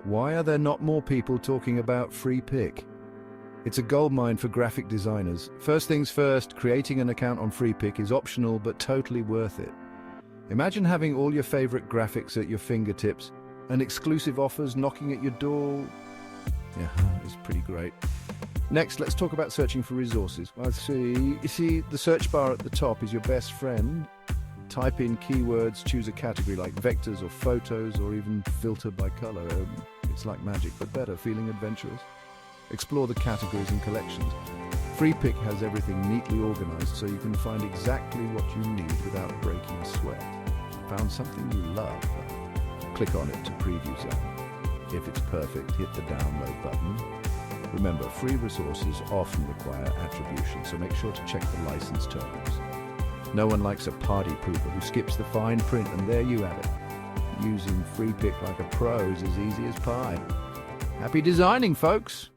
Why are there not more people talking about Freepik? It's a goldmine for graphic designers. First things first, creating an account on Freepik is optional but totally worth it. Imagine having all your favorite graphics at your fingertips and exclusive offers knocking at your door. Yeah, it's pretty great. Next, let's talk about searching for resources. You see, the search bar at the top is your best friend. Type in keywords, choose a category like vectors or photos, or even filter by color. It's like magic, but better. Feeling adventurous? Explore the categories and collections. Freepik has everything neatly organized so you can find exactly what you need without breaking a sweat. Found something you love? Click on it to preview zone. If it's perfect, hit the download button. Remember, free resources often require attribution, so make sure to check the license terms. No one likes a party pooper who skips the fine print, and there you have it. Using Freepik like a pro is as easy as pie. Happy designing, folks!